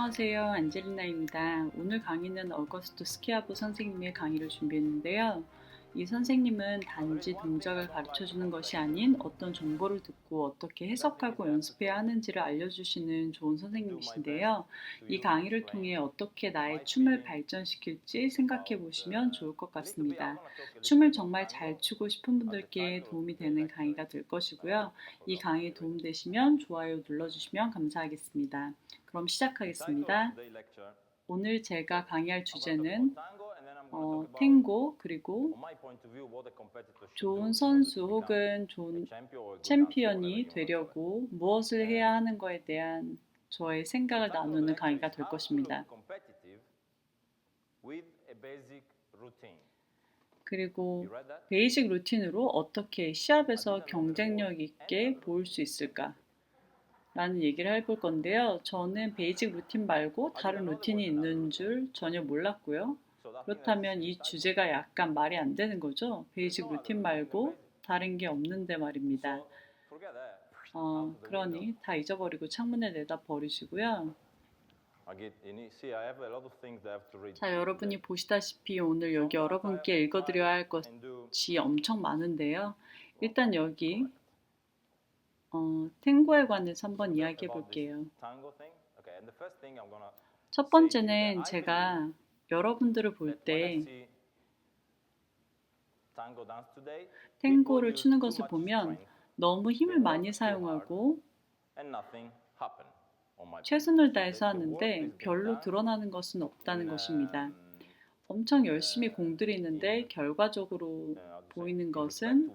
안녕하세요. 안젤리나입니다. 오늘 강의는 어거스트 스키아부 선생님의 강의를 준비했는데요. 이 선생님은 단지 동작을 가르쳐주는 것이 아닌 어떤 정보를 듣고 어떻게 해석하고 연습해야 하는지를 알려주시는 좋은 선생님이신데요. 이 강의를 통해 어떻게 나의 춤을 발전시킬지 생각해 보시면 좋을 것 같습니다. 춤을 정말 잘 추고 싶은 분들께 도움이 되는 강의가 될 것이고요. 이 강의에 도움되시면 좋아요 눌러주시면 감사하겠습니다. 그럼 시작하겠습니다. 오늘 제가 강의할 주제는 탱고 그리고 좋은 선수 혹은 좋은 챔피언이 되려고 무엇을 해야 하는 것에 대한 저의 생각을 나누는 강의가 될 것입니다. 그리고 베이직 루틴으로 어떻게 시합에서 경쟁력 있게 보일 수 있을까? 라는 얘기를 해볼 건데요. 저는 베이직 루틴 말고 다른 루틴이 있는 줄 전혀 몰랐고요. 그렇다면 이 주제가 약간 말이 안 되는 거죠. 베이직 루틴 말고 다른 게 없는데 말입니다. 그러니 다 잊어버리고 창문에 내다 버리시고요. 자, 여러분이 보시다시피 오늘 여기 여러분께 읽어드려야 할 것이 엄청 많은데요. 일단 여기 탱고에 관해서 한번 이야기해 볼게요. 첫 번째는 제가 여러분들을 볼 때 탱고를 추는 것을 보면 너무 힘을 많이 사용하고 최선을 다해서 하는데 별로 드러나는 것은 없다는 것입니다. 엄청 열심히 공들이는데 결과적으로 보이는 것은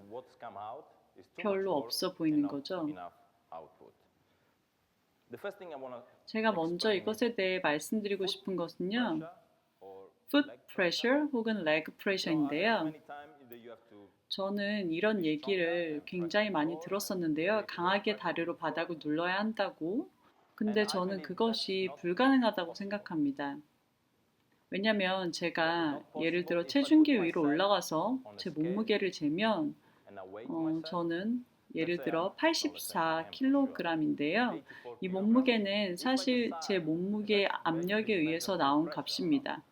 별로 없어 보이는 거죠. 제가 먼저 이것에 대해 말씀드리고 싶은 것은요. foot pressure 혹은 leg pressure인데요. 저는 이런 얘기를 굉장히 많이 들었었는데요. 강하게 다리로 바닥을 눌러야 한다고. 근데 저는 그것이 불가능하다고 생각합니다. 왜냐면 제가 예를 들어 체중계 위로 올라가서 제 몸무게를 재면 저는 예를 들어 84kg인데요. 이 몸무게는 사실 제 몸무게 압력에 의해서 나온 값입니다.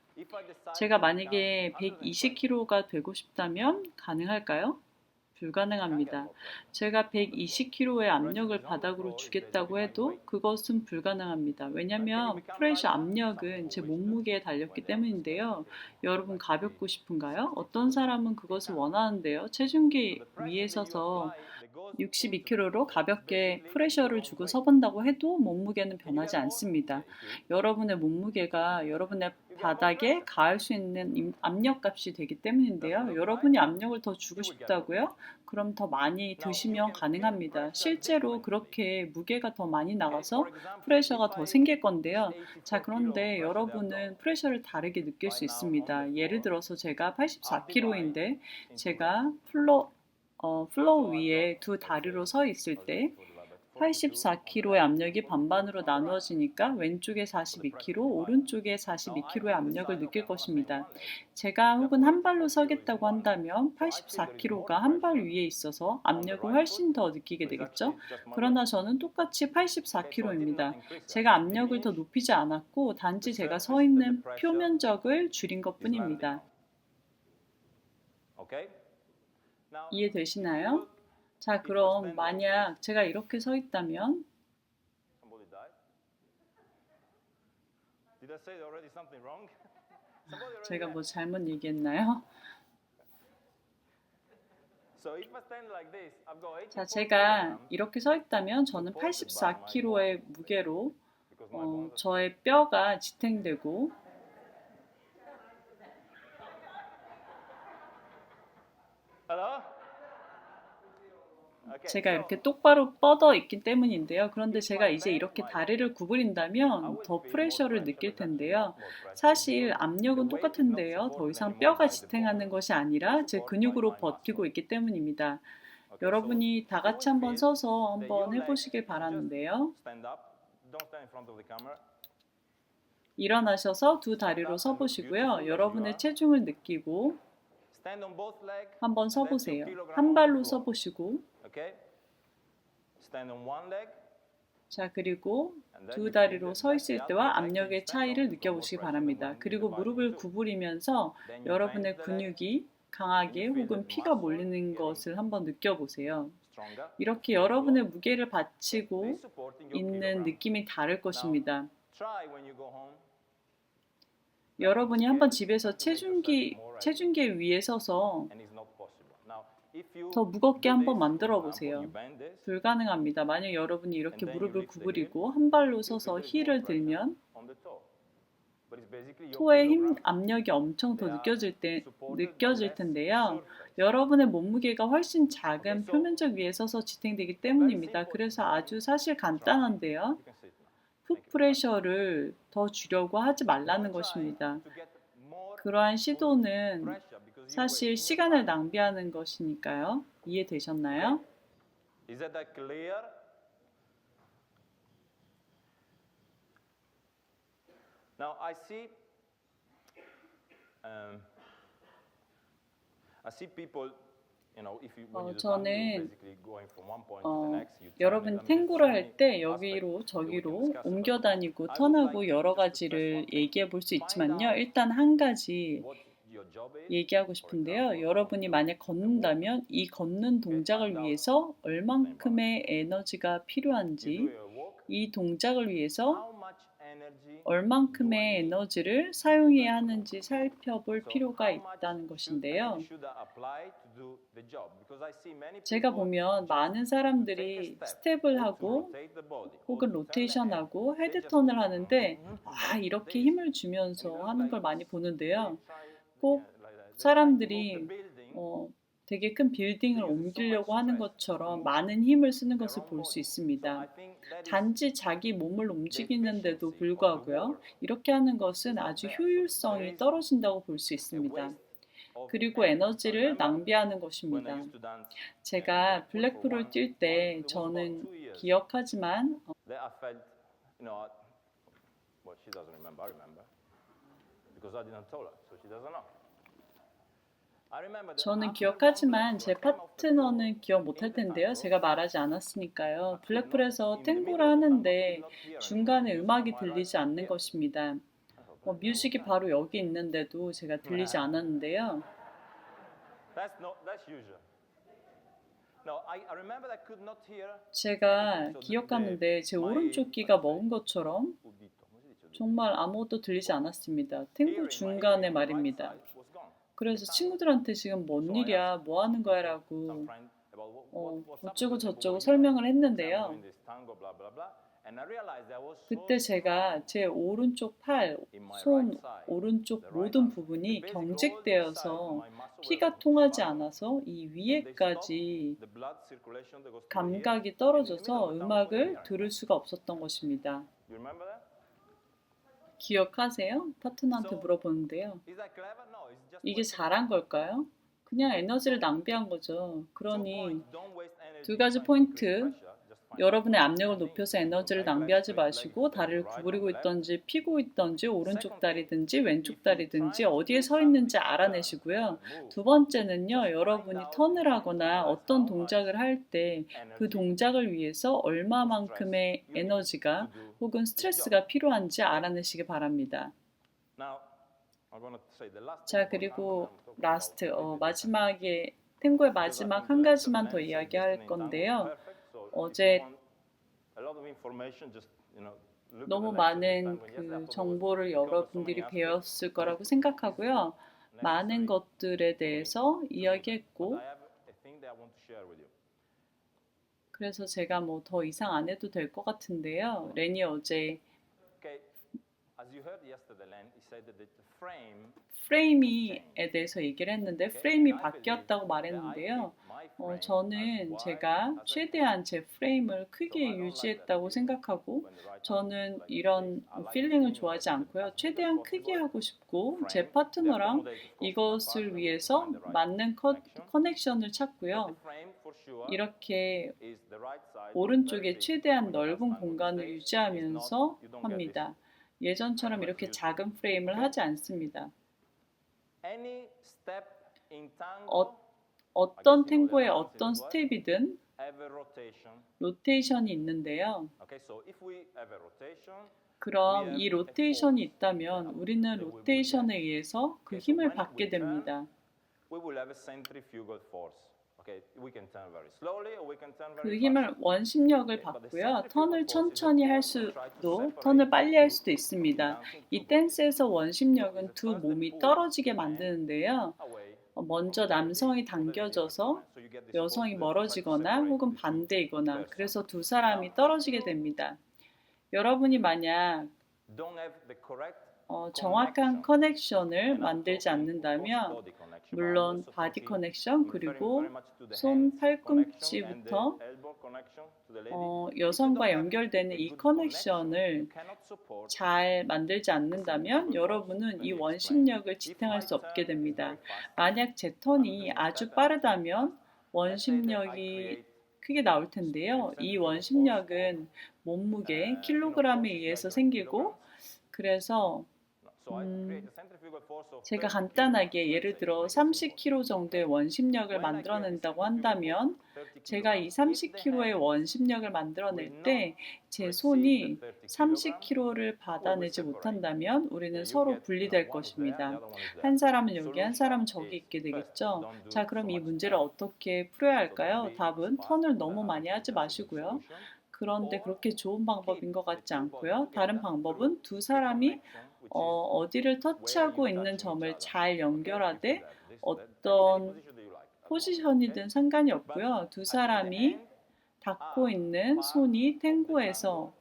제가 만약에 120kg가 되고 싶다면 가능할까요? 불가능합니다. 제가 120kg의 압력을 바닥으로 주겠다고 해도 그것은 불가능합니다. 왜냐하면 프레셔 압력은 제 몸무게에 달렸기 때문인데요. 여러분 가볍고 싶은가요? 어떤 사람은 그것을 원하는데요. 체중계 위에 서서 62kg로 가볍게 프레셔를 주고 서본다고 해도 몸무게는 변하지 않습니다. 여러분의 몸무게가 여러분의 바닥에 가할 수 있는 압력값이 되기 때문인데요. 여러분이 압력을 더 주고 싶다고요? 그럼 더 많이 드시면 가능합니다. 실제로 그렇게 무게가 더 많이 나가서 프레셔가 더 생길 건데요. 자, 그런데 여러분은 프레셔를 다르게 느낄 수 있습니다. 예를 들어서 제가 84kg인데 제가 플로어 위에 두 다리로 서 있을 때 84kg의 압력이 반반으로 나누어지니까 왼쪽에 42kg, 오른쪽에 42kg의 압력을 느낄 것입니다. 제가 혹은 한 발로 서겠다고 한다면 84kg가 한 발 위에 있어서 압력을 훨씬 더 느끼게 되겠죠? 그러나 저는 똑같이 84kg입니다. 제가 압력을 더 높이지 않았고 단지 제가 서 있는 표면적을 줄인 것 뿐입니다. 이해되시나요? 자, 그럼 만약 제가 이렇게 서 있다면 제가 뭐 잘못 얘기했나요? 자, 제가 이렇게 서 있다면 저는 84kg의 무게로 저의 뼈가 지탱되고 제가 이렇게 똑바로 뻗어 있기 때문인데요. 그런데 제가 이제 이렇게 다리를 구부린다면 더 프레셔를 느낄 텐데요. 사실 압력은 똑같은데요. 더 이상 뼈가 지탱하는 것이 아니라 제 근육으로 버티고 있기 때문입니다. 여러분이 다 같이 한번 서서 한번 해보시길 바라는데요. 일어나셔서 두 다리로 서보시고요. 여러분의 체중을 느끼고 한번 서보세요. 한 발로 서보시고 자, 그리고 두 다리로 서 있을 때와 압력의 차이를 느껴보시기 바랍니다. 그리고 무릎을 구부리면서 여러분의 근육이 강하게 혹은 피가 몰리는 것을 한번 느껴보세요. 이렇게 여러분의 무게를 받치고 있는 느낌이 다를 것입니다. 여러분이 한번 집에서 체중계 위에 서서 더 무겁게 한번 만들어 보세요. 불가능합니다. 만약 여러분이 이렇게 무릎을 구부리고 한 발로 서서 힐을 들면 토의 압력이 엄청 더 느껴질 텐데요. 여러분의 몸무게가 훨씬 작은 표면적 위에 서서 지탱되기 때문입니다. 그래서 아주 사실 간단한데요. 풋 프레셔를 더 주려고 하지 말라는 것입니다. 그러한 시도는 사실 시간을 낭비하는 것이니까요. 이해되셨나요? Now I see people, 저는 여러분 탱고를 할 때 여기로 저기로 옮겨 다니고 턴하고 여러 가지를 얘기해 볼 수 있지만요. 일단 한 가지 얘기하고 싶은데요. 여러분이 만약 걷는다면 이 걷는 동작을 위해서 얼만큼의 에너지가 필요한지, 이 동작을 위해서 얼만큼의 에너지를 사용해야 하는지 살펴볼 필요가 있다는 것인데요. 제가 보면 많은 사람들이 스텝을 하고 혹은 로테이션하고 헤드턴을 하는데 이렇게 힘을 주면서 하는 걸 많이 보는데요. 꼭 사람들이 되게 큰 빌딩을 옮기려고 하는 것처럼 많은 힘을 쓰는 것을 볼 수 있습니다. 단지 자기 몸을 움직이는데도 불구하고요. 이렇게 하는 것은 아주 효율성이 떨어진다고 볼 수 있습니다. 그리고 에너지를 낭비하는 것입니다. 제가 블랙풀을 뛸 때 저는 기억하지만 제 파트너는 기억 못할 텐데요. 제가 말하지 않았으니까요. 블랙풀에서 탱고를 하는데 중간에 음악이 들리지 않는 것입니다. 뮤직이 바로 여기 있는데도 제가 들리지 않았는데요. 제가 기억하는데 제 오른쪽 귀가 먹은 것처럼 정말 아무것도 들리지 않았습니다. 탱고 중간에 말입니다. 그래서 친구들한테 지금 뭔 일이야, 뭐 하는 거야 라고 어쩌고 저쩌고 설명을 했는데요. 그때 제가 제 오른쪽 팔, 손, 오른쪽 모든 부분이 경직되어서 피가 통하지 않아서 이 위에까지 감각이 떨어져서 음악을 들을 수가 없었던 것입니다. 기억하세요? 파트너한테 물어보는데요. 이게 잘한 걸까요? 그냥 에너지를 낭비한 거죠. 그러니 두 가지 포인트. 여러분의 압력을 높여서 에너지를 낭비하지 마시고 다리를 구부리고 있던지 피고 있던지 오른쪽 다리든지 왼쪽 다리든지 어디에 서 있는지 알아내시고요. 두 번째는요. 여러분이 턴을 하거나 어떤 동작을 할 때 그 동작을 위해서 얼마만큼의 에너지가 혹은 스트레스가 필요한지 알아내시기 바랍니다. 자, 그리고 마지막에 탱고의 마지막 한 가지만 더 이야기할 건데요. 어제 너무 많은 그 정보를 여러분들이 배웠을 거라고 생각하고요. 많은 것들에 대해서 이야기했고, 그래서 제가 뭐 더 이상 안 해도 될 것 같은데요. 렌이 어제 프레임에 대해서 얘기를 했는데 프레임이 바뀌었다고 말했는데요. 저는 제가 최대한 제 프레임을 크게 유지했다고 생각하고 저는 이런 필링을 좋아하지 않고요. 최대한 크게 하고 싶고 제 파트너랑 이것을 위해서 맞는 커넥션을 찾고요. 이렇게 오른쪽에 최대한 넓은 공간을 유지하면서 합니다. 예전처럼 이렇게 작은 프레임을 하지 않습니다. 어떤 탱고의 어떤 스텝이든 have a rotation. 로테이션이 있는데요. Okay, so if we have a rotation, 그럼 이 로테이션이 있다면 우리는 로테이션에 의해서 그 힘을 받게 됩니다. we will have a centrifugal force. Okay, we can turn very slowly or we can turn 그 very 힘을 fast. 원심력을 받고요. 턴을 천천히 할 수도, 턴을 빨리 할 수도 있습니다. 이 댄스에서 원심력은 두 몸이 떨어지게 만드는데요. Away. 먼저 남성이 당겨져서 여성이 멀어지거나 혹은 반대이거나 그래서 두 사람이 떨어지게 됩니다. 여러분이 만약 Don't have the correct 정확한 커넥션을 만들지 않는다면 body connection. 물론 바디 커넥션 그리고 손 팔꿈치부터 여성과 연결되는 이 커넥션을 잘 만들지 않는다면 여러분은 이 원심력을 지탱할 수 없게 됩니다. 만약 제 턴이 아주 빠르다면 원심력이 크게 나올 텐데요. 이 원심력은 몸무게, 킬로그램에 의해서 생기고 그래서 제가 간단하게 예를 들어 30kg 정도의 원심력을 만들어낸다고 한다면 제가 이 30kg의 원심력을 만들어낼 때 제 손이 30kg를 받아내지 못한다면 우리는 서로 분리될 것입니다. 한 사람은 여기, 한 사람은 저기 있게 되겠죠. 자, 그럼 이 문제를 어떻게 풀어야 할까요? 답은 턴을 너무 많이 하지 마시고요. 그런데 그렇게 좋은 방법인 것 같지 않고요. 다른 방법은 두 사람이 어디를 터치하고 있는 점을 잘 연결하되 어떤 포지션이든 상관이 없고요. 두 사람이 닿고 있는 손이 탱고에서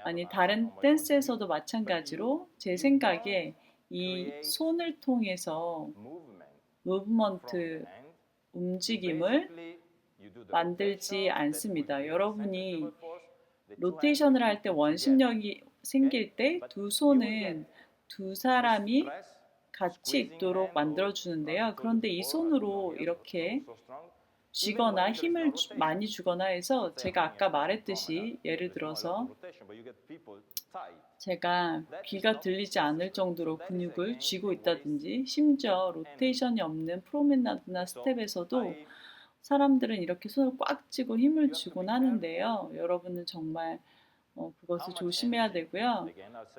아니 다른 댄스에서도 마찬가지로 제 생각에 이 손을 통해서 무브먼트 움직임을 만들지 않습니다. 여러분이 로테이션을 할 때 원심력이 생길 때 두 손은 두 사람이 같이 있도록 만들어주는데요. 그런데 이 손으로 이렇게 쥐거나 힘을 많이 주거나 해서 제가 아까 말했듯이 예를 들어서 제가 귀가 들리지 않을 정도로 근육을 쥐고 있다든지 심지어 로테이션이 없는 프로멘나드나 스텝에서도 사람들은 이렇게 손을 꽉 쥐고 힘을 주곤 하는데요. 여러분은 정말 그것을 조심해야 되고요.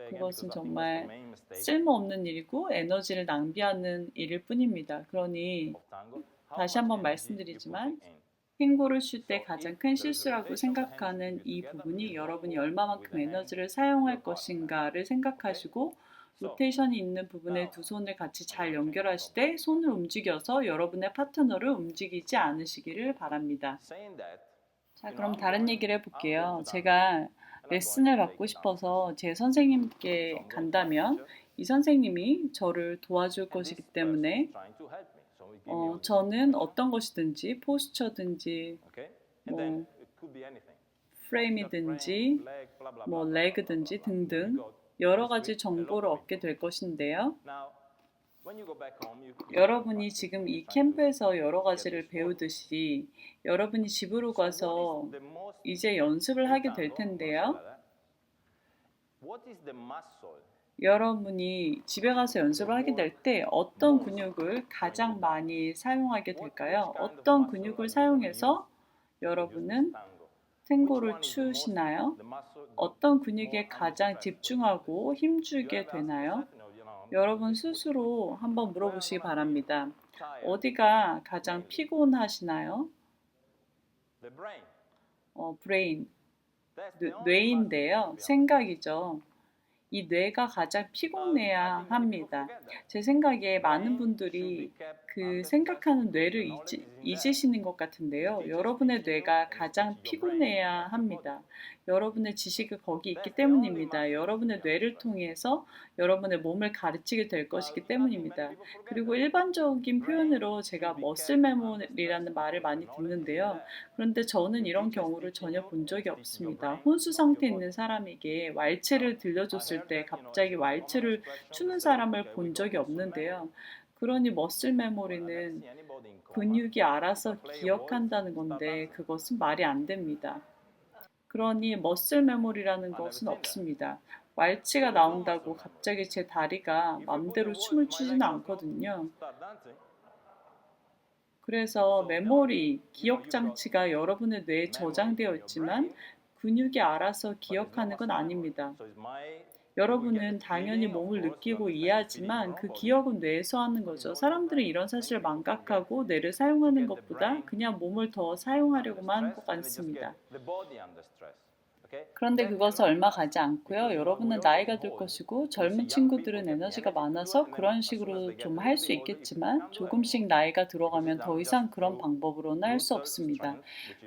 그것은 정말 쓸모없는 일이고 에너지를 낭비하는 일일 뿐입니다. 그러니 다시 한번 말씀드리지만 탱고를 출 때 가장 큰 실수라고 생각하는 이 부분이 여러분이 얼마만큼 에너지를 사용할 것인가를 생각하시고 로테이션이 있는 부분에 두 손을 같이 잘 연결하시되 손을 움직여서 여러분의 파트너를 움직이지 않으시기를 바랍니다. 자, 그럼 다른 얘기를 해볼게요. 제가 레슨을 받고 싶어서 제 선생님께 간다면 이 선생님이 저를 도와줄 것이기 때문에 저는 어떤 것이든지 포스처든지 뭐 프레임이든지 뭐 레그든지 등등 여러 가지 정보를 얻게 될 것인데요. 여러분이 지금 이 캠프에서 여러 가지를 배우듯이 여러분이 집으로 가서 이제 연습을 하게 될 텐데요. 여러분이 집에 가서 연습을 하게 될 때 어떤 근육을 가장 많이 사용하게 될까요? 어떤 근육을 사용해서 여러분은 탱고를 추시나요? 어떤 근육에 가장 집중하고 힘주게 되나요? 여러분 스스로 한번 물어보시기 바랍니다. 어디가 가장 피곤하시나요? 브레인, 뇌인데요. 생각이죠. 이 뇌가 가장 피곤해야 합니다. 제 생각에 많은 분들이 그 생각하는 뇌를 잊으시는 것 같은데요. 여러분의 뇌가 가장 피곤해야 합니다. 여러분의 지식이 거기 있기 때문입니다. 여러분의 뇌를 통해서 여러분의 몸을 가르치게 될 것이기 때문입니다. 그리고 일반적인 표현으로 제가 머슬 메모리라는 말을 많이 듣는데요. 그런데 저는 이런 경우를 전혀 본 적이 없습니다. 혼수 상태에 있는 사람에게 왈츠를 들려줬을 때 갑자기 왈츠를 추는 사람을 본 적이 없는데요. 그러니 머슬 메모리는 근육이 알아서 기억한다는 건데 그것은 말이 안 됩니다. 그러니 머슬 메모리라는 것은 없습니다. 왈츠가 나온다고 갑자기 제 다리가 맘대로 춤을 추지는 않거든요. 그래서 메모리, 기억 장치가 여러분의 뇌에 저장되어 있지만 근육이 알아서 기억하는 건 아닙니다. 여러분은 당연히 몸을 느끼고 이해하지만 그 기억은 뇌에서 하는 거죠. 사람들은 이런 사실을 망각하고 뇌를 사용하는 것보다 그냥 몸을 더 사용하려고만 하는 것 같습니다. 그런데 그것은 얼마 가지 않고요. 여러분은 나이가 들 것이고 젊은 친구들은 에너지가 많아서 그런 식으로 좀 할 수 있겠지만 조금씩 나이가 들어가면 더 이상 그런 방법으로는 할 수 없습니다.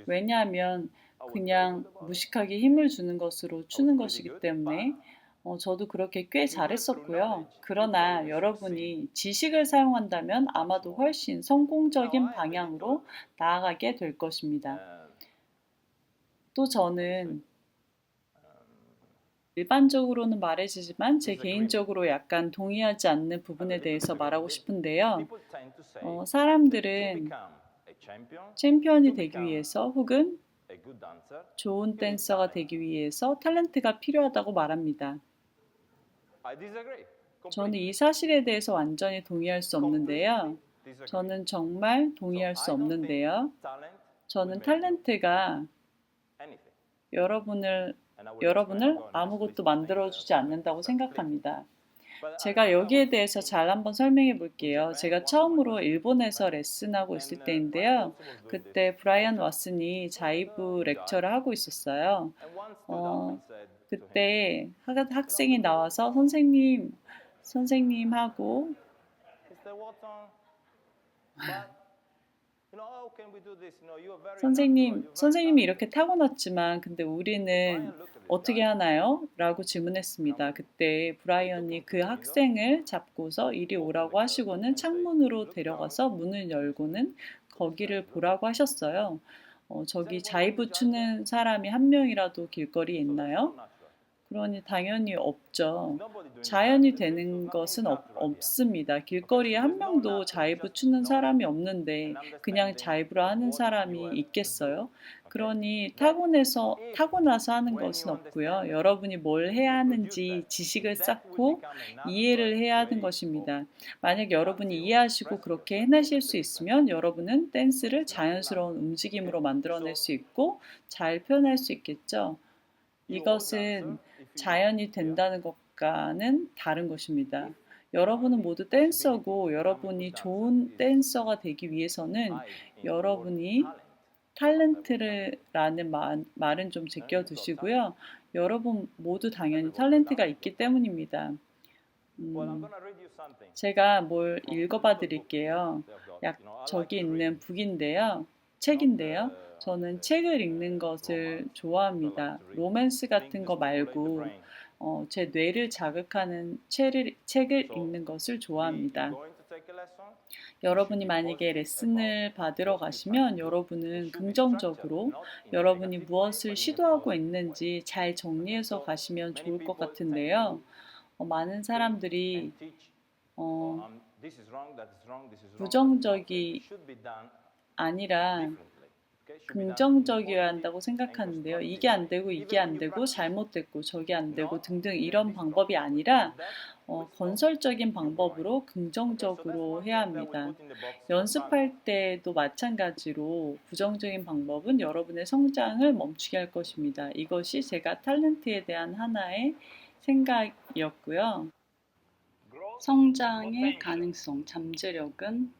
왜냐하면 그냥 무식하게 힘을 주는 것으로 추는 것이기 때문에 저도 그렇게 꽤 잘했었고요. 그러나 여러분이 지식을 사용한다면 아마도 훨씬 성공적인 방향으로 나아가게 될 것입니다. 또 저는 일반적으로는 말해지지만 제 개인적으로 약간 동의하지 않는 부분에 대해서 말하고 싶은데요. 사람들은 챔피언이 되기 위해서 혹은 좋은 댄서가 되기 위해서 탤런트가 필요하다고 말합니다. 저는 이 사실에 대해서 완전히 동의할 수 없는데요. 저는 정말 동의할 수 없는데요. 저는 탤런트가 여러분을 아무것도 만들어주지 않는다고 생각합니다. 제가 여기에 대해서 잘 한번 설명해 볼게요. 제가 처음으로 일본에서 레슨하고 있을 때인데요. 그때 브라이언 왓슨이 자이브 렉처를 하고 있었어요. 그때 학생이 나와서 선생님 하고 선생님이 이렇게 타고났지만 근데 우리는 어떻게 하나요? 라고 질문했습니다. 그때 브라이언이 그 학생을 잡고서 이리 오라고 하시고는 창문으로 데려가서 문을 열고는 거기를 보라고 하셨어요. 저기 자이브 추는 사람이 한 명이라도 길거리에 있나요? 그러니 당연히 없죠. 자연이 되는 것은 없습니다. 길거리에 한 명도 자이브 추는 사람이 없는데 그냥 자이브를 하는 사람이 있겠어요? 그러니 타고나서 하는 것은 없고요. 여러분이 뭘 해야 하는지 지식을 쌓고 이해를 해야 하는 것입니다. 만약 여러분이 이해하시고 그렇게 해내실 수 있으면 여러분은 댄스를 자연스러운 움직임으로 만들어낼 수 있고 잘 표현할 수 있겠죠. 이것은 자연이 된다는 것과는 다른 것입니다. 여러분은 모두 댄서고 여러분이 좋은 댄서가 되기 위해서는 여러분이 탤런트라는 말은 좀 제껴두시고요. 여러분 모두 당연히 탤런트가 있기 때문입니다. 제가 뭘 읽어봐 드릴게요. 저기 있는 북인데요. 책인데요. 저는 책을 읽는 것을 좋아합니다. 로맨스 같은 거 말고 제 뇌를 자극하는 책을 읽는 것을 좋아합니다. 여러분이 만약에 레슨을 받으러 가시면 여러분은 긍정적으로 여러분이 무엇을 시도하고 있는지 잘 정리해서 가시면 좋을 것 같은데요. 많은 사람들이 부정적이 아니라 긍정적이어야 한다고 생각하는데요. 이게 안 되고 이게 안 되고 잘못됐고 저게 안 되고 등등 이런 방법이 아니라 건설적인 방법으로 긍정적으로 해야 합니다. 연습할 때도 마찬가지로 부정적인 방법은 여러분의 성장을 멈추게 할 것입니다. 이것이 제가 탤런트에 대한 하나의 생각이었고요. 성장의 가능성, 잠재력은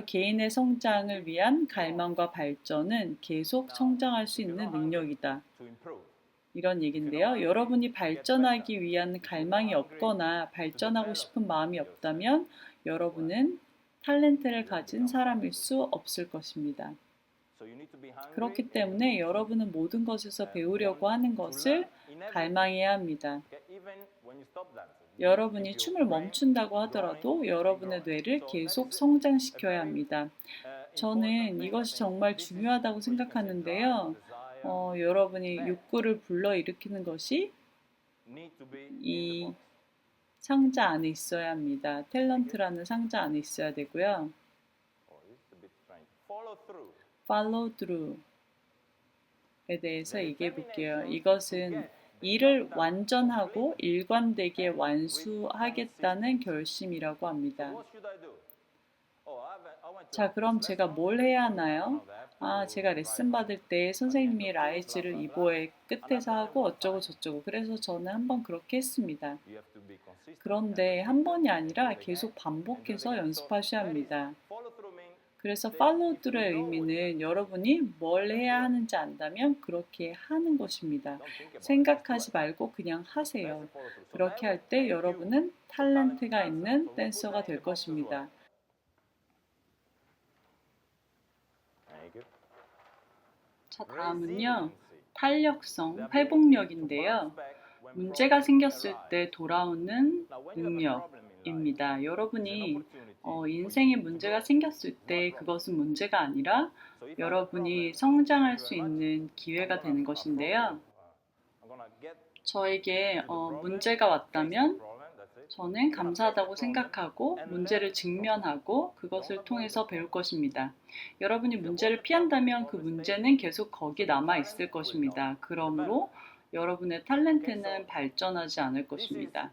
개인의 성장을 위한 갈망과 발전은 계속 성장할 수 있는 능력이다. 이런 얘기인데요. 여러분이 발전하기 위한 갈망이 없거나 발전하고 싶은 마음이 없다면 여러분은 탤런트를 가진 사람일 수 없을 것입니다. 그렇기 때문에 여러분은 모든 것에서 배우려고 하는 것을 갈망해야 합니다. 여러분이 춤을 멈춘다고 하더라도 여러분의 뇌를 계속 성장시켜야 합니다. 저는 이것이 정말 중요하다고 생각하는데요. 여러분이 욕구를 불러일으키는 것이 이 상자 안에 있어야 합니다. 탤런트라는 상자 안에 있어야 되고요. follow through에 대해서 얘기해 볼게요. 이것은 일을 완전하고 일관되게 완수하겠다는 결심이라고 합니다. 자, 그럼 제가 뭘 해야 하나요? 제가 레슨 받을 때 선생님이 라이즈를 이보의 끝에서 하고 어쩌고 저쩌고 그래서 저는 한번 그렇게 했습니다. 그런데 한 번이 아니라 계속 반복해서 연습하셔야 합니다. 그래서 팔로우 through의 의미는 여러분이 뭘 해야 하는지 안다면 그렇게 하는 것입니다. 생각하지 말고 그냥 하세요. 그렇게 할 때 여러분은 탤런트가 있는 댄서가 될 것입니다. 자, 다음은요. 탄력성, 회복력인데요. 문제가 생겼을 때 돌아오는 능력입니다. 여러분이 인생에 문제가 생겼을 때 그것은 문제가 아니라 여러분이 성장할 수 있는 기회가 되는 것인데요. 저에게 문제가 왔다면 저는 감사하다고 생각하고 문제를 직면하고 그것을 통해서 배울 것입니다. 여러분이 문제를 피한다면 그 문제는 계속 거기 남아 있을 것입니다. 그러므로 여러분의 탤런트는 발전하지 않을 것입니다.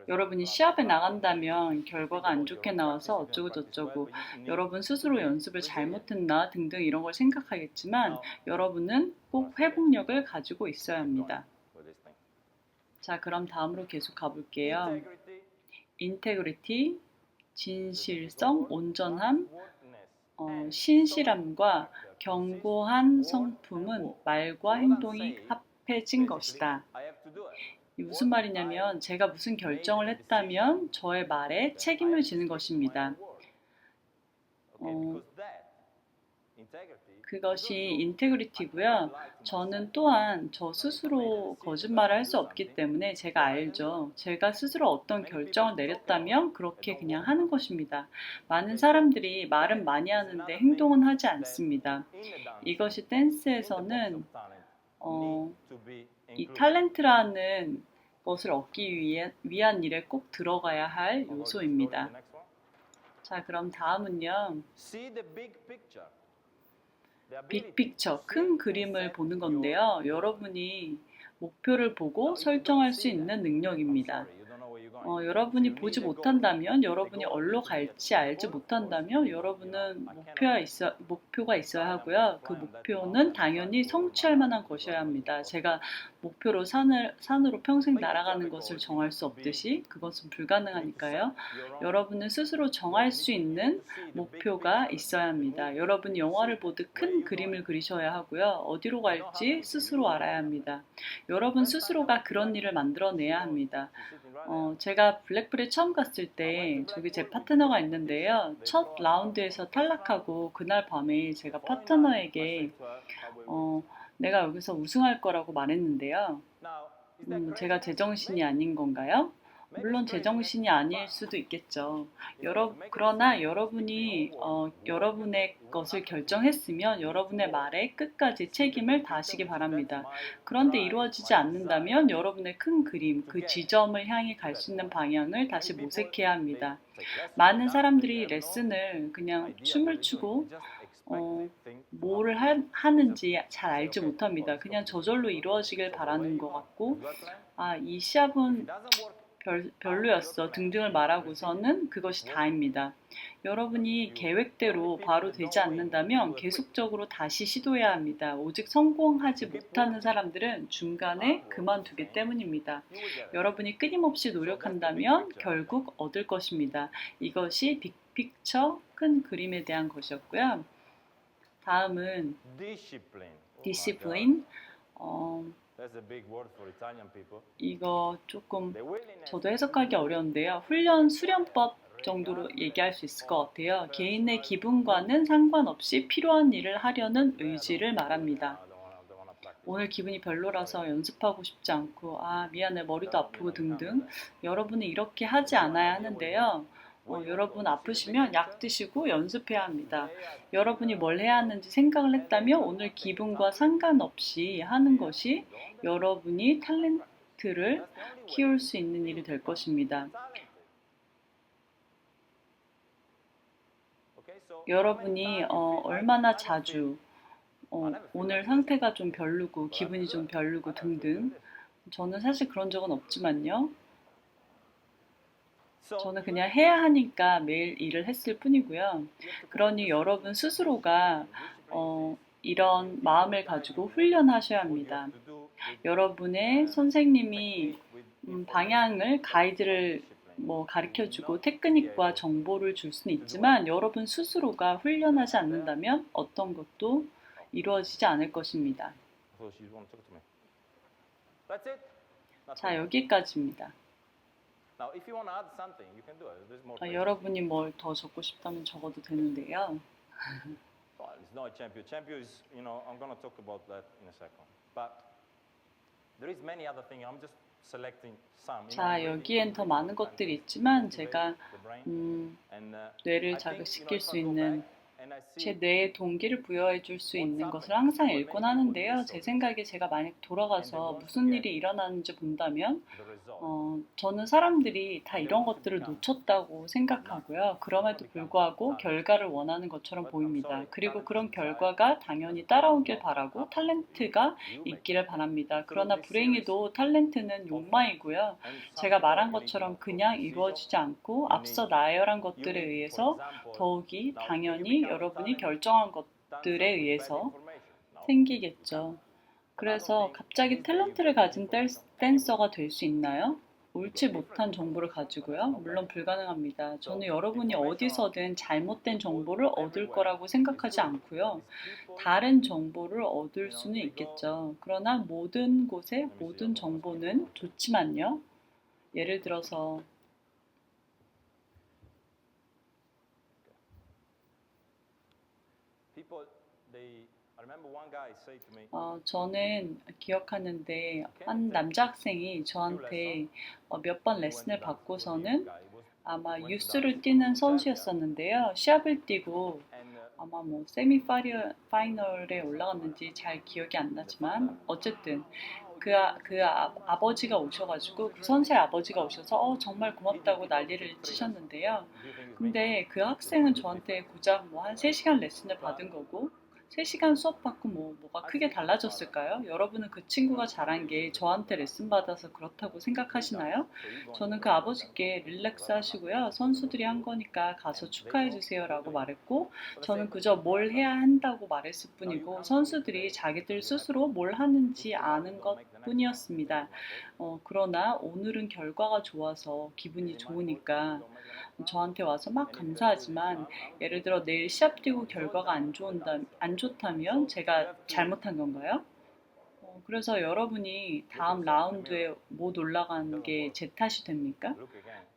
여러분이 시합에 나간다면 결과가 안 좋게 나와서 어쩌고 저쩌고 여러분 스스로 연습을 잘못했나 등등 이런 걸 생각하겠지만 여러분은 꼭 회복력을 가지고 있어야 합니다. 자, 그럼 다음으로 계속 가볼게요. 인테그리티, 진실성, 온전함, 신실함과 견고한 성품은 말과 행동이 합해진 것이다. 이 무슨 말이냐면 제가 무슨 결정을 했다면 저의 말에 책임을 지는 것입니다. 그것이 인테그리티고요. 저는 또한 저 스스로 거짓말을 할 수 없기 때문에 제가 알죠. 제가 스스로 어떤 결정을 내렸다면 그렇게 그냥 하는 것입니다. 많은 사람들이 말은 많이 하는데 행동은 하지 않습니다. 이것이 댄스에서는 이 탤런트라는 것을 얻기 위한 일에 꼭 들어가야 할 요소입니다. 자, 그럼 다음은요. 빅픽처, 큰 그림을 보는 건데요. 여러분이 목표를 보고 설정할 수 있는 능력입니다. 여러분이 보지 못한다면, 여러분이 어디로 갈지 알지 못한다면 여러분은 목표가 있어야 하고요. 그 목표는 당연히 성취할 만한 것이어야 합니다. 제가 목표로 산으로 평생 날아가는 것을 정할 수 없듯이 그것은 불가능하니까요. 여러분은 스스로 정할 수 있는 목표가 있어야 합니다. 여러분이 영화를 보듯 큰 그림을 그리셔야 하고요. 어디로 갈지 스스로 알아야 합니다. 여러분 스스로가 그런 일을 만들어내야 합니다. 제가 블랙풀에 처음 갔을 때 저기 제 파트너가 있는데요. 첫 라운드에서 탈락하고 그날 밤에 제가 파트너에게 내가 여기서 우승할 거라고 말했는데요. 제가 제정신이 아닌 건가요? 물론 제정신이 아닐 수도 있겠죠. 그러나 여러분이 여러분의 것을 결정했으면 여러분의 말에 끝까지 책임을 다하시기 바랍니다. 그런데 이루어지지 않는다면 여러분의 큰 그림, 그 지점을 향해 갈 수 있는 방향을 다시 모색해야 합니다. 많은 사람들이 레슨을 그냥 춤을 추고 뭐를 하는지 잘 알지 못합니다. 그냥 저절로 이루어지길 바라는 것 같고 이 시합은 별로였어 등등을 말하고서는 그것이 다입니다. 여러분이 계획대로 바로 되지 않는다면 계속적으로 다시 시도해야 합니다. 오직 성공하지 못하는 사람들은 중간에 그만두기 때문입니다. 여러분이 끊임없이 노력한다면 결국 얻을 것입니다. 이것이 빅픽처 큰 그림에 대한 것이었고요. 다음은 디시플린. 이거 조금 저도 해석하기 어려운데요. 훈련 수련법 정도로 얘기할 수 있을 것 같아요. 개인의 기분과는 상관없이 필요한 일을 하려는 의지를 말합니다. 오늘 기분이 별로라서 연습하고 싶지 않고 미안해 머리도 아프고 등등 여러분은 이렇게 하지 않아야 하는데요. 여러분 아프시면 약 드시고 연습해야 합니다. 여러분이 뭘 해야 하는지 생각을 했다면 오늘 기분과 상관없이 하는 것이 여러분이 탤런트를 키울 수 있는 일이 될 것입니다. 여러분이 얼마나 자주 오늘 상태가 좀 별로고 기분이 좀 별로고 등등. 저는 사실 그런 적은 없지만요. 저는 그냥 해야 하니까 매일 일을 했을 뿐이고요. 그러니 여러분 스스로가 이런 마음을 가지고 훈련하셔야 합니다. 여러분의 선생님이 방향을 가이드를 뭐 가르쳐주고 테크닉과 정보를 줄 수는 있지만 여러분 스스로가 훈련하지 않는다면 어떤 것도 이루어지지 않을 것입니다. So she want to talk to me. That's it. 자, 여기까지입니다. Now, if you want to add something, you can do it. There's more. 여러분이 뭘 더 적고 싶다면 적어도 되는데요. Well, it's not a champion. Champion is, I'm going to talk about that in a second. But there is many other things. I'm just selecting some. 자, 여기엔 더 많은 것들이 있지만 제가 뇌를 자극시킬 수 있는 제 뇌에 동기를 부여해 줄 수 있는 것을 항상 읽곤 하는데요. 제 생각에 제가 만약 돌아가서 무슨 일이 일어나는지 본다면 저는 사람들이 다 이런 것들을 놓쳤다고 생각하고요. 그럼에도 불구하고 결과를 원하는 것처럼 보입니다. 그리고 그런 결과가 당연히 따라오길 바라고 탤런트가 있기를 바랍니다. 그러나 불행히도 탤런트는 욕망이고요. 제가 말한 것처럼 그냥 이루어지지 않고 앞서 나열한 것들에 의해서 더욱이 당연히 여러분이 결정한 것들에 의해서 생기겠죠. 그래서 갑자기 탤런트를 가진 댄서가 될 수 있나요? 옳지 못한 정보를 가지고요. 물론 불가능합니다. 저는 여러분이 어디서든 잘못된 정보를 얻을 거라고 생각하지 않고요. 다른 정보를 얻을 수는 있겠죠. 그러나 모든 곳에 모든 정보는 좋지만요. 예를 들어서 저는 기억하는데 한 남자 학생이 저한테 몇 번 레슨을 받고서는 아마 유스를 뛰는 선수였었는데요. 시합을 뛰고 아마 뭐 세미 파이널에 올라갔는지 잘 기억이 안 나지만 어쨌든 아버지가 오셔가지고 그 선수의 아버지가 오셔서 정말 고맙다고 난리를 치셨는데요. 근데 그 학생은 저한테 고작 뭐 한 3시간 레슨을 받은 거고 3시간 수업 받고 뭐가 크게 달라졌을까요? 여러분은 그 친구가 잘한 게 저한테 레슨 받아서 그렇다고 생각하시나요? 저는 그 아버지께 릴렉스 하시고요. 선수들이 한 거니까 가서 축하해 주세요 라고 말했고 저는 그저 뭘 해야 한다고 말했을 뿐이고 선수들이 자기들 스스로 뭘 하는지 아는 것 뿐이었습니다. 그러나 오늘은 결과가 좋아서 기분이 좋으니까 저한테 와서 막 감사하지만 예를 들어 내일 시합 뛰고 결과가 안 좋다면 제가 잘못한 건가요? 그래서 여러분이 다음 라운드에 못 올라간 게 제 탓이 됩니까?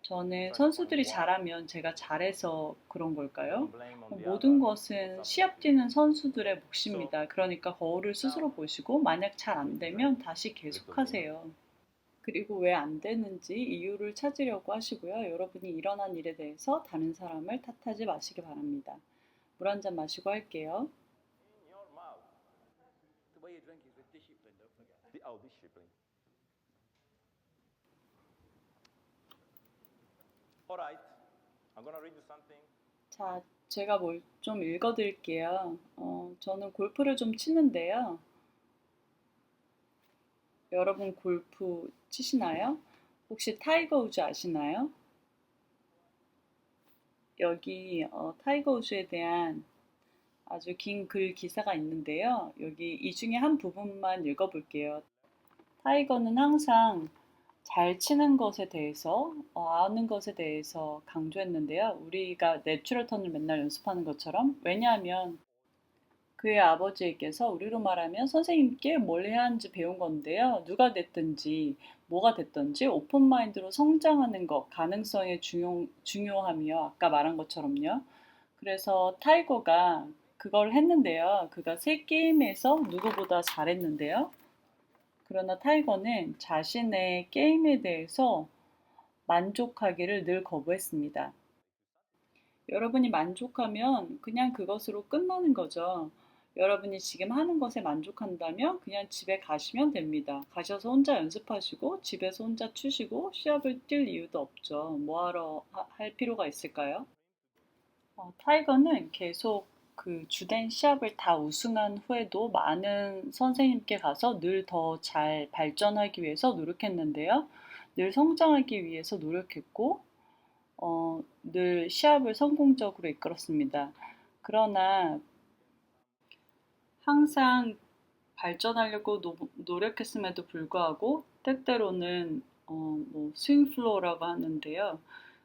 저는 선수들이 잘하면 제가 잘해서 그런 걸까요? 모든 것은 시합 뛰는 선수들의 몫입니다. 그러니까 거울을 스스로 보시고 만약 잘 안 되면 다시 계속하세요. 그리고 왜 안 되는지 이유를 찾으려고 하시고요. 여러분이 일어난 일에 대해서 다른 사람을 탓하지 마시기 바랍니다. 물 한 잔 마시고 할게요. The way you drink is with discipline, don't forget. Discipline. Alright, I'm gonna read you something. 자, 제가 뭘 좀 읽어드릴게요. 저는 골프를 좀 치는데요. 여러분 골프 치시나요? 혹시 타이거 우즈 아시나요? 여기 타이거 우즈에 대한 아주 긴 글 기사가 있는데요. 여기 이 중에 한 부분만 읽어볼게요. 타이거는 항상 잘 치는 것에 대해서 아는 것에 대해서 강조했는데요. 우리가 내추럴 턴을 맨날 연습하는 것처럼 왜냐하면 그의 아버지에게서 우리로 말하면 선생님께 뭘 해야 하는지 배운 건데요. 누가 됐든지 뭐가 됐든지 오픈 마인드로 성장하는 것, 가능성의 중요함이요. 아까 말한 것처럼요. 그래서 타이거가 그걸 했는데요. 그가 3게임에서 누구보다 잘했는데요. 그러나 타이거는 자신의 게임에 대해서 만족하기를 늘 거부했습니다. 여러분이 만족하면 그냥 그것으로 끝나는 거죠. 여러분이 지금 하는 것에 만족한다면 그냥 집에 가시면 됩니다. 가셔서 혼자 연습하시고 집에서 혼자 치시고 시합을 뛸 이유도 없죠. 뭐하러 할 필요가 있을까요? 타이거는 계속 그 주된 시합을 다 우승한 후에도 많은 선생님께 가서 늘 더 잘 발전하기 위해서 노력했는데요. 늘 성장하기 위해서 노력했고, 늘 시합을 성공적으로 이끌었습니다. 그러나 항상 발전하려고 노력했음에도 불구하고 때때로는 뭐 스윙 플로우라고 하는데요.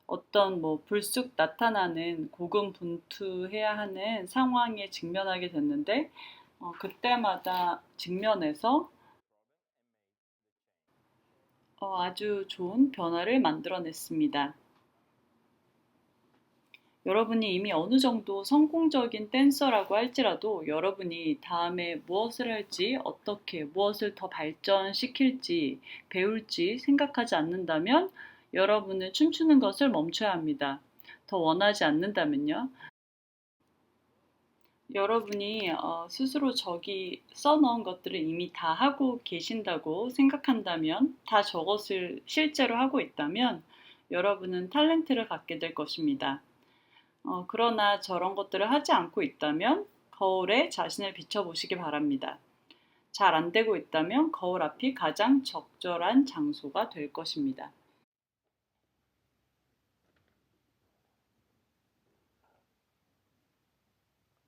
어떤 뭐 불쑥 나타나는 고군분투해야 하는 상황에 직면하게 됐는데 그때마다 직면해서 아주 좋은 변화를 만들어냈습니다. 여러분이 이미 어느 정도 성공적인 댄서라고 할지라도 여러분이 다음에 무엇을 할지, 어떻게, 무엇을 더 발전시킬지, 배울지 생각하지 않는다면 여러분은 춤추는 것을 멈춰야 합니다. 더 원하지 않는다면요. 여러분이 스스로 저기 써놓은 것들을 이미 다 하고 계신다고 생각한다면, 다 저것을 실제로 하고 있다면 여러분은 탤런트를 갖게 될 것입니다. 그러나 저런 것들을 하지 않고 있다면 거울에 자신을 비춰보시기 바랍니다. 잘 안 되고 있다면 거울 앞이 가장 적절한 장소가 될 것입니다.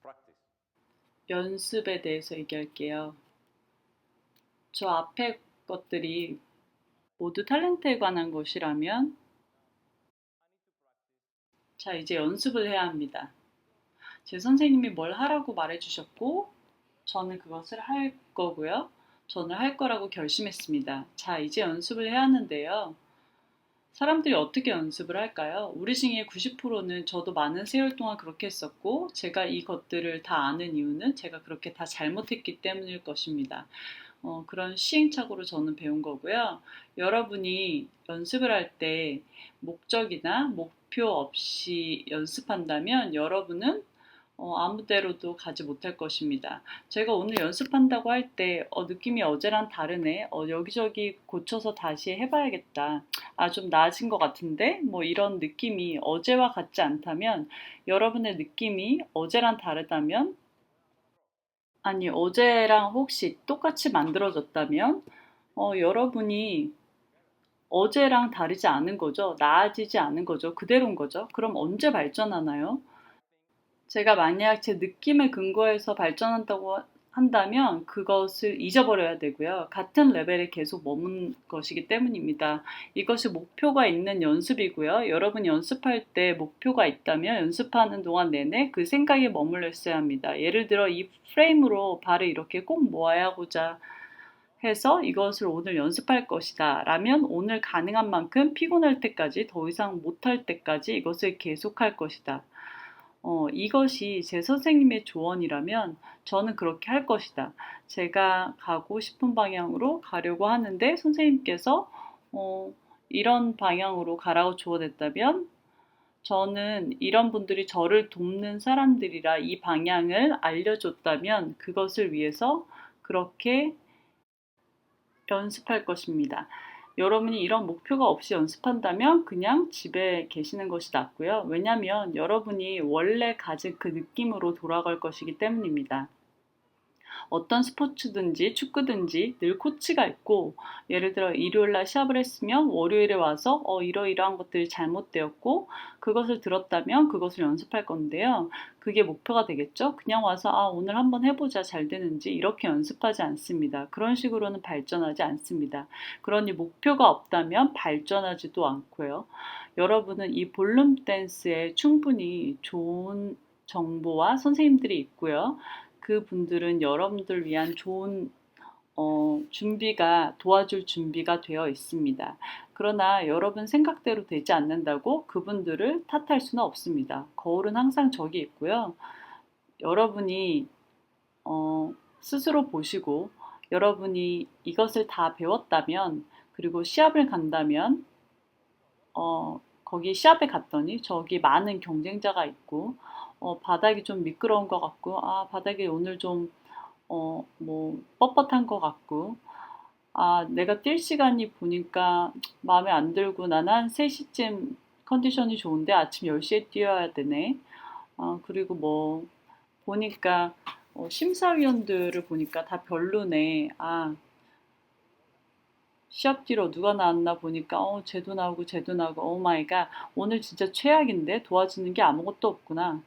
Practice. 연습에 대해서 얘기할게요. 저 앞에 것들이 모두 탤런트에 관한 것이라면 자, 이제 연습을 해야 합니다. 제 선생님이 뭘 하라고 말해주셨고 저는 그것을 할 거고요. 저는 할 거라고 결심했습니다. 자, 이제 연습을 해야 하는데요. 사람들이 어떻게 연습을 할까요? 우리 중에 90%는 저도 많은 세월 동안 그렇게 했었고 제가 이것들을 다 아는 이유는 제가 그렇게 다 잘못했기 때문일 것입니다. 그런 시행착오로 저는 배운 거고요. 여러분이 연습을 할 때 목적이나 목표 없이 연습한다면 여러분은 아무 데로도 가지 못할 것입니다. 제가 오늘 연습한다고 할 때 느낌이 어제랑 다르네. 여기저기 고쳐서 다시 해봐야겠다. 좀 나아진 것 같은데? 뭐 이런 느낌이 어제와 같지 않다면 여러분의 느낌이 어제랑 다르다면 아니 어제랑 혹시 똑같이 만들어졌다면 여러분이 어제랑 다르지 않은 거죠. 나아지지 않은 거죠. 그대로인 거죠. 그럼 언제 발전하나요? 제가 만약 제 느낌에 근거해서 발전한다고 한다면 그것을 잊어버려야 되고요. 같은 레벨에 계속 머문 것이기 때문입니다. 이것이 목표가 있는 연습이고요. 여러분이 연습할 때 목표가 있다면 연습하는 동안 내내 그 생각에 머물러 있어야 합니다. 예를 들어 이 프레임으로 발을 이렇게 꼭 모아야 하고자 해서 이것을 오늘 연습할 것이다 라면 오늘 가능한 만큼 피곤할 때까지 더 이상 못할 때까지 이것을 계속할 것이다. 이것이 제 선생님의 조언이라면 저는 그렇게 할 것이다. 제가 가고 싶은 방향으로 가려고 하는데 선생님께서 이런 방향으로 가라고 조언했다면 저는 이런 분들이 저를 돕는 사람들이라 이 방향을 알려줬다면 그것을 위해서 그렇게 연습할 것입니다. 여러분이 이런 목표가 없이 연습한다면 그냥 집에 계시는 것이 낫고요. 왜냐하면 여러분이 원래 가진 그 느낌으로 돌아갈 것이기 때문입니다. 어떤 스포츠든지 축구든지 늘 코치가 있고 예를 들어 일요일날 시합을 했으면 월요일에 와서 이러이러한 것들이 잘못되었고 그것을 들었다면 그것을 연습할 건데요. 그게 목표가 되겠죠? 그냥 와서 오늘 한번 해보자 잘 되는지 이렇게 연습하지 않습니다. 그런 식으로는 발전하지 않습니다. 그러니 목표가 없다면 발전하지도 않고요. 여러분은 이 볼룸 댄스에 충분히 좋은 정보와 선생님들이 있고요. 그 분들은 여러분들 위한 좋은 도와줄 준비가 되어 있습니다. 그러나 여러분 생각대로 되지 않는다고 그분들을 탓할 수는 없습니다. 거울은 항상 저기 있고요. 여러분이 스스로 보시고 여러분이 이것을 다 배웠다면 그리고 시합을 간다면 거기 시합에 갔더니 저기 많은 경쟁자가 있고 바닥이 좀 미끄러운 것 같고 바닥이 오늘 좀 뭐 뻣뻣한 것 같고 내가 뛸 시간이 보니까 마음에 안 들고 나는 한 3시쯤 컨디션이 좋은데 아침 10시에 뛰어야 되네. 그리고 뭐 보니까 심사위원들을 보니까 다 별로네. 아, 시합 뒤로 누가 나왔나 보니까 쟤도 나오고 쟤도 나오고 오 마이 갓. 오늘 진짜 최악인데 도와주는 게 아무것도 없구나.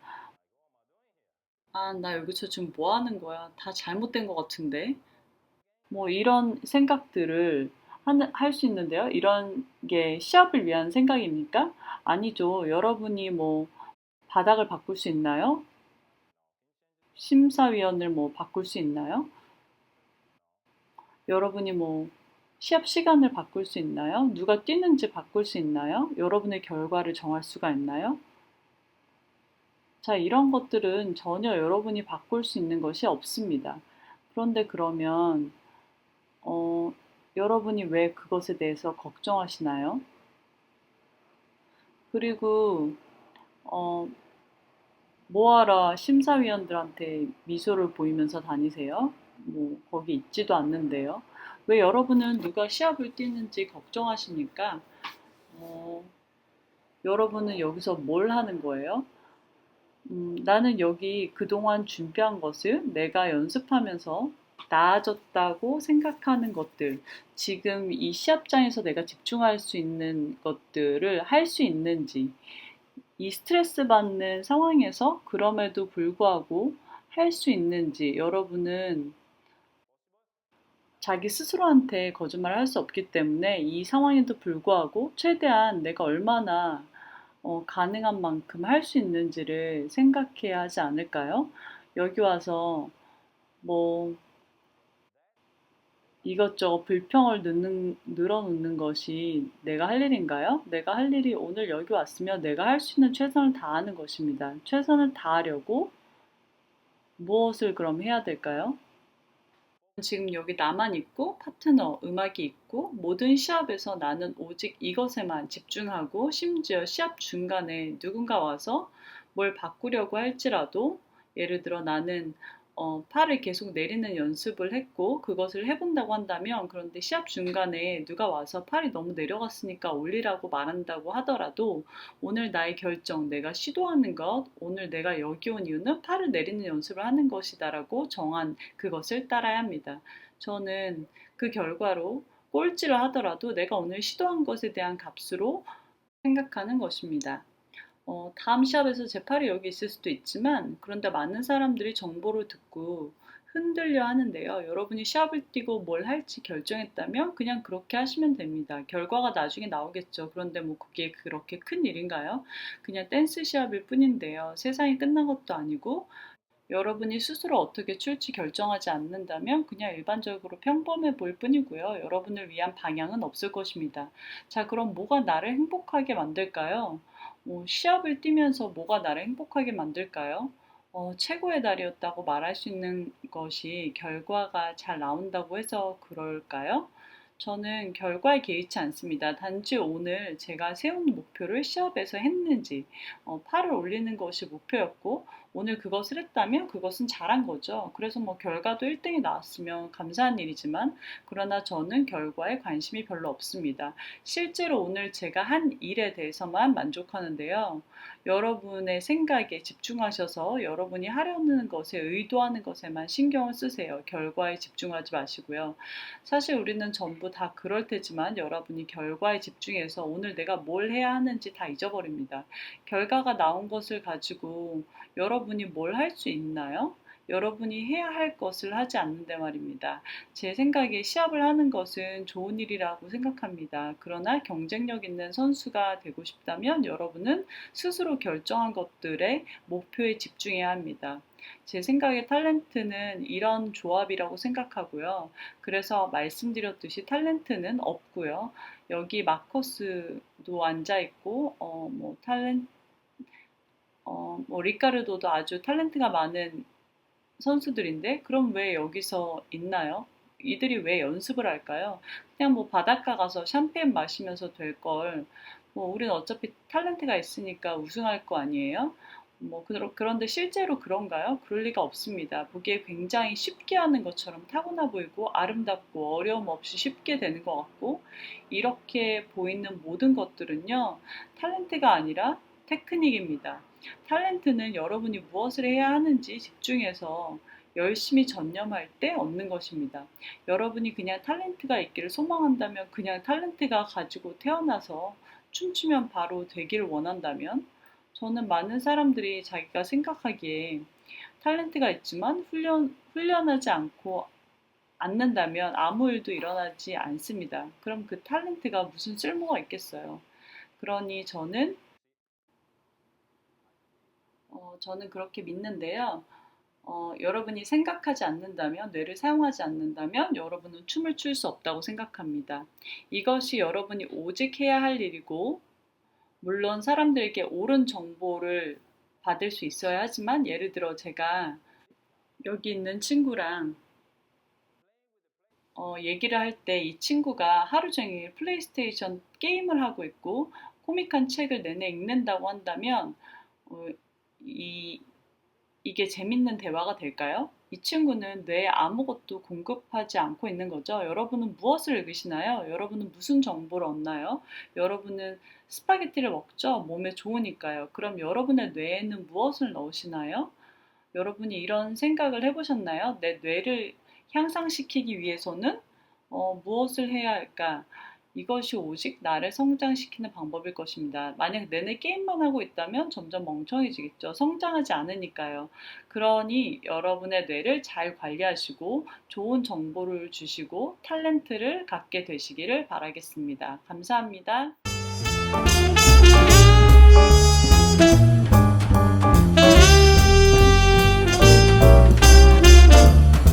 아, 나 여기서 지금 뭐 하는 거야? 다 잘못된 것 같은데. 뭐 이런 생각들을 할 수 있는데요. 이런 게 시합을 위한 생각입니까? 아니죠. 여러분이 뭐 바닥을 바꿀 수 있나요? 심사위원을 뭐 바꿀 수 있나요? 여러분이 뭐 시합 시간을 바꿀 수 있나요? 누가 뛰는지 바꿀 수 있나요? 여러분의 결과를 정할 수가 있나요? 자, 이런 것들은 전혀 여러분이 바꿀 수 있는 것이 없습니다. 그런데 그러면 여러분이 왜 그것에 대해서 걱정하시나요? 그리고 어, 뭐하러 심사위원들한테 미소를 보이면서 다니세요? 뭐 거기 있지도 않는데요. 왜 여러분은 누가 시합을 뛰는지 걱정하십니까? 어, 여러분은 여기서 뭘 하는 거예요? 나는 여기 그동안 준비한 것을 내가 연습하면서 나아졌다고 생각하는 것들, 지금 이 시합장에서 내가 집중할 수 있는 것들을 할 수 있는지, 이 스트레스 받는 상황에서 그럼에도 불구하고 할 수 있는지, 여러분은 자기 스스로한테 거짓말을 할 수 없기 때문에 이 상황에도 불구하고 최대한 내가 얼마나 가능한 만큼 할 수 있는지를 생각해야 하지 않을까요? 여기 와서 뭐 이것저것 불평을 늘어놓는 것이 내가 할 일인가요? 내가 할 일이 오늘 여기 왔으면 내가 할 수 있는 최선을 다하는 것입니다. 최선을 다하려고 무엇을 그럼 해야 될까요? 지금 여기 나만 있고 파트너, 음악이 있고 모든 시합에서 나는 오직 이것에만 집중하고 심지어 시합 중간에 누군가 와서 뭘 바꾸려고 할지라도 예를 들어 나는 팔을 계속 내리는 연습을 했고 그것을 해본다고 한다면 그런데 시합 중간에 누가 와서 팔이 너무 내려갔으니까 올리라고 말한다고 하더라도 오늘 나의 결정, 내가 시도하는 것, 오늘 내가 여기 온 이유는 팔을 내리는 연습을 하는 것이다라고 정한 그것을 따라야 합니다. 저는 그 결과로 꼴찌를 하더라도 내가 오늘 시도한 것에 대한 값으로 생각하는 것입니다. 다음 시합에서 제 팔이 여기 있을 수도 있지만 그런데 많은 사람들이 정보를 듣고 흔들려 하는데요. 여러분이 시합을 뛰고 뭘 할지 결정했다면 그냥 그렇게 하시면 됩니다. 결과가 나중에 나오겠죠. 그런데 뭐 그게 그렇게 큰 일인가요? 그냥 댄스 시합일 뿐인데요. 세상이 끝난 것도 아니고 여러분이 스스로 어떻게 출지 결정하지 않는다면 그냥 일반적으로 평범해 보일 뿐이고요. 여러분을 위한 방향은 없을 것입니다. 자, 그럼 뭐가 나를 행복하게 만들까요? 시합을 뛰면서 뭐가 나를 행복하게 만들까요? 최고의 날이었다고 말할 수 있는 것이 결과가 잘 나온다고 해서 그럴까요? 저는 결과에 개의치 않습니다. 단지 오늘 제가 세운 목표를 시합에서 했는지, 팔을 올리는 것이 목표였고, 오늘 그것을 했다면 그것은 잘한 거죠. 그래서 뭐 결과도 1등이 나왔으면 감사한 일이지만, 그러나 저는 결과에 관심이 별로 없습니다. 실제로 오늘 제가 한 일에 대해서만 만족하는데요. 여러분의 생각에 집중하셔서 여러분이 하려는 것에 의도하는 것에만 신경을 쓰세요. 결과에 집중하지 마시고요. 사실 우리는 전부 다 그럴 테지만 여러분이 결과에 집중해서 오늘 내가 뭘 해야 하는지 다 잊어버립니다. 결과가 나온 것을 가지고 여러분이 뭘 할 수 있나요? 여러분이 해야 할 것을 하지 않는데 말입니다. 제 생각에 시합을 하는 것은 좋은 일이라고 생각합니다. 그러나 경쟁력 있는 선수가 되고 싶다면 여러분은 스스로 결정한 것들의 목표에 집중해야 합니다. 제 생각에 탤런트는 이런 조합이라고 생각하고요. 그래서 말씀드렸듯이 탤런트는 없고요. 여기 마커스도 앉아 있고, 뭐 리카르도도 아주 탤런트가 많은 선수들인데, 그럼 왜 여기서 있나요? 이들이 왜 연습을 할까요? 그냥 뭐 바닷가 가서 샴페인 마시면서 될 걸, 뭐 우리는 어차피 탤런트가 있으니까 우승할 거 아니에요? 뭐 그런데 실제로 그런가요? 그럴 리가 없습니다. 보기에 굉장히 쉽게 하는 것처럼 타고나 보이고 아름답고 어려움 없이 쉽게 되는 것 같고 이렇게 보이는 모든 것들은요 탤런트가 아니라 테크닉입니다. 탤런트는 여러분이 무엇을 해야 하는지 집중해서 열심히 전념할 때 얻는 것입니다. 여러분이 그냥 탤런트가 있기를 소망한다면, 그냥 탤런트가 가지고 태어나서 춤추면 바로 되기를 원한다면, 저는 많은 사람들이 자기가 생각하기에 탤런트가 있지만 훈련하지 않는다면 아무 일도 일어나지 않습니다. 그럼 그 탤런트가 무슨 쓸모가 있겠어요? 그러니 저는 그렇게 믿는데요. 여러분이 생각하지 않는다면, 뇌를 사용하지 않는다면 여러분은 춤을 출 수 없다고 생각합니다. 이것이 여러분이 오직 해야 할 일이고, 물론 사람들에게 옳은 정보를 받을 수 있어야 하지만, 예를 들어 제가 여기 있는 친구랑 얘기를 할 때 이 친구가 하루 종일 플레이스테이션 게임을 하고 있고 코믹한 책을 내내 읽는다고 한다면 어, 이게 재밌는 대화가 될까요? 이 친구는 뇌에 아무것도 공급하지 않고 있는 거죠. 여러분은 무엇을 읽으시나요? 여러분은 무슨 정보를 얻나요? 여러분은 스파게티를 먹죠? 몸에 좋으니까요. 그럼 여러분의 뇌에는 무엇을 넣으시나요? 여러분이 이런 생각을 해보셨나요? 내 뇌를 향상시키기 위해서는 무엇을 해야 할까? 이것이 오직 나를 성장시키는 방법일 것입니다. 만약 내내 게임만 하고 있다면 점점 멍청해지겠죠. 성장하지 않으니까요. 그러니 여러분의 뇌를 잘 관리하시고 좋은 정보를 주시고 탤런트를 갖게 되시기를 바라겠습니다. 감사합니다.